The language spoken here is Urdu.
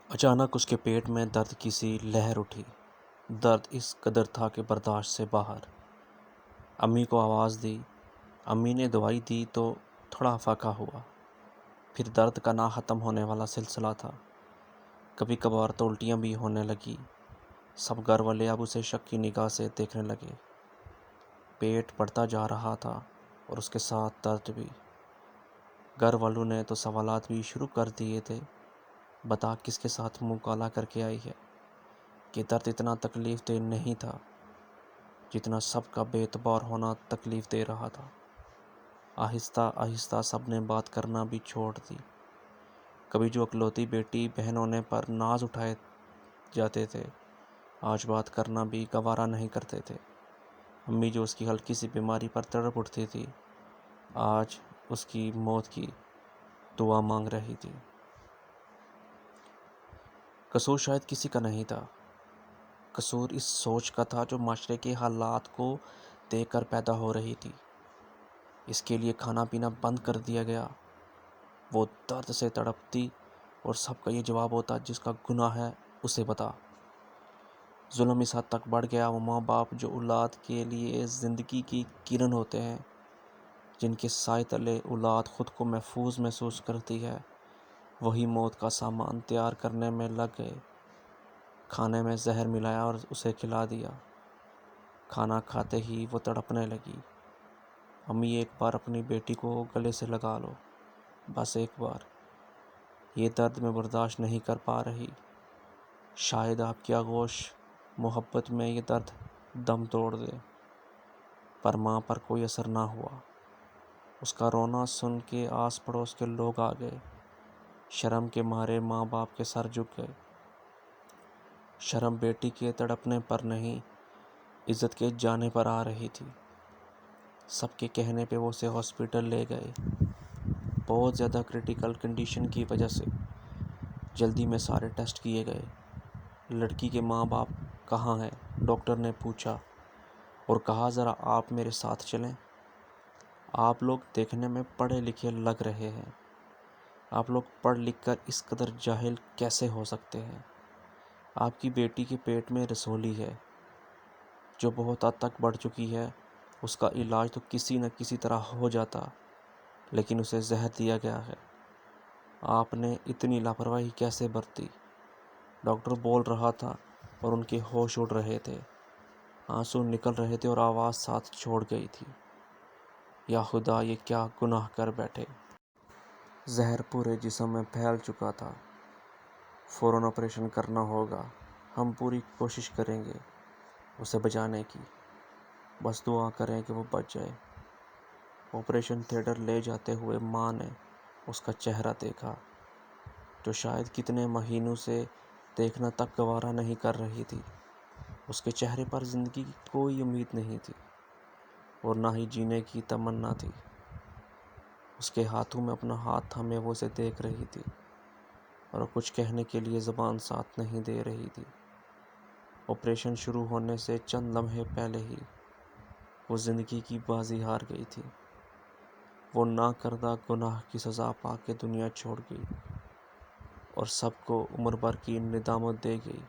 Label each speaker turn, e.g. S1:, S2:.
S1: اچانک اس کے پیٹ میں درد کی سی لہر اٹھی۔ درد اس قدر تھا کہ برداشت سے باہر۔ امی کو آواز دی۔ امی نے دوائی دی تو تھوڑا افاقہ ہوا۔ پھر درد کا نہ ختم ہونے والا سلسلہ تھا۔ کبھی کبھار تو الٹیاں بھی ہونے لگی۔ سب گھر والے اب اسے شک کی نگاہ سے دیکھنے لگے۔ پیٹ بڑھتا جا رہا تھا اور اس کے ساتھ درد بھی۔ گھر والوں نے تو سوالات بھی شروع کر دیے تھے۔ بتا کس کے ساتھ منہ کالا کر کے آئی ہے؟ کہ درد اتنا تکلیف دہ نہیں تھا جتنا سب کا بے اعتبار ہونا تکلیف دے رہا تھا۔ آہستہ آہستہ سب نے بات کرنا بھی چھوڑ دی۔ کبھی جو اکلوتی بیٹی بہن ہونے پر ناز اٹھائے جاتے تھے، آج بات کرنا بھی گوارا نہیں کرتے تھے۔ امی جو اس کی ہلکی سی بیماری پر تڑپ اٹھتی تھی، آج اس کی موت کی دعا مانگ رہی تھی۔ قصور شاید کسی کا نہیں تھا۔ قصور اس سوچ کا تھا جو معاشرے کے حالات کو دیکھ کر پیدا ہو رہی تھی۔ اس کے لیے کھانا پینا بند کر دیا گیا۔ وہ درد سے تڑپتی اور سب کا یہ جواب ہوتا، جس کا گناہ ہے اسے بتا۔ ظلم اس حد تک بڑھ گیا، وہ ماں باپ جو اولاد کے لیے زندگی کی کرن ہوتے ہیں، جن کے سائے تلے اولاد خود کو محفوظ محسوس کرتی ہے، وہی موت کا سامان تیار کرنے میں لگ گئے۔ کھانے میں زہر ملایا اور اسے کھلا دیا۔ کھانا کھاتے ہی وہ تڑپنے لگی۔ امی ایک بار اپنی بیٹی کو گلے سے لگا لو، بس ایک بار۔ یہ درد میں برداشت نہیں کر پا رہی۔ شاید آپ کی آغوش محبت میں یہ درد دم توڑ دے۔ پر ماں پر کوئی اثر نہ ہوا۔ اس کا رونا سن کے آس پڑوس کے لوگ آ گئے۔ شرم کے مارے ماں باپ کے سر جھک گئے۔ شرم بیٹی کے تڑپنے پر نہیں، عزت کے جانے پر آ رہی تھی۔ سب کے کہنے پہ وہ اسے ہاسپٹل لے گئے، بہت زیادہ کریٹیکل کنڈیشن کی وجہ سے۔ جلدی میں سارے ٹیسٹ کیے گئے۔ لڑکی کے ماں باپ کہاں ہیں؟ ڈاکٹر نے پوچھا اور کہا ذرا آپ میرے ساتھ چلیں۔ آپ لوگ دیکھنے میں پڑھے لکھے لگ رہے ہیں۔ آپ لوگ پڑھ لکھ کر اس قدر جاہل کیسے ہو سکتے ہیں؟ آپ کی بیٹی کے پیٹ میں رسولی ہے جو بہت حد تک بڑھ چکی ہے۔ اس کا علاج تو کسی نہ کسی طرح ہو جاتا، لیکن اسے زہر دیا گیا ہے۔ آپ نے اتنی لاپرواہی کیسے برتی؟ ڈاکٹر بول رہا تھا اور ان کے ہوش اڑ رہے تھے، آنسو نکل رہے تھے اور آواز ساتھ چھوڑ گئی تھی۔ یا خدا، یہ کیا گناہ کر بیٹھے؟ زہر پورے جسم میں پھیل چکا تھا۔ فوراً آپریشن کرنا ہوگا۔ ہم پوری کوشش کریں گے اسے بچانے کی، بس دعا کریں کہ وہ بچ جائے۔ آپریشن تھیٹر لے جاتے ہوئے ماں نے اس کا چہرہ دیکھا، جو شاید کتنے مہینوں سے دیکھنا تک گوارا نہیں کر رہی تھی۔ اس کے چہرے پر زندگی کی کوئی امید نہیں تھی اور نہ ہی جینے کی تمنا تھی۔ اس کے ہاتھوں میں اپنا ہاتھ تھامے وہ اسے دیکھ رہی تھی اور کچھ کہنے کے لیے زبان ساتھ نہیں دے رہی تھی۔ آپریشن شروع ہونے سے چند لمحے پہلے ہی وہ زندگی کی بازی ہار گئی تھی۔ وہ نہ کردہ گناہ کی سزا پا کے دنیا چھوڑ گئی اور سب کو عمر بھر کی ندامت دے گئی۔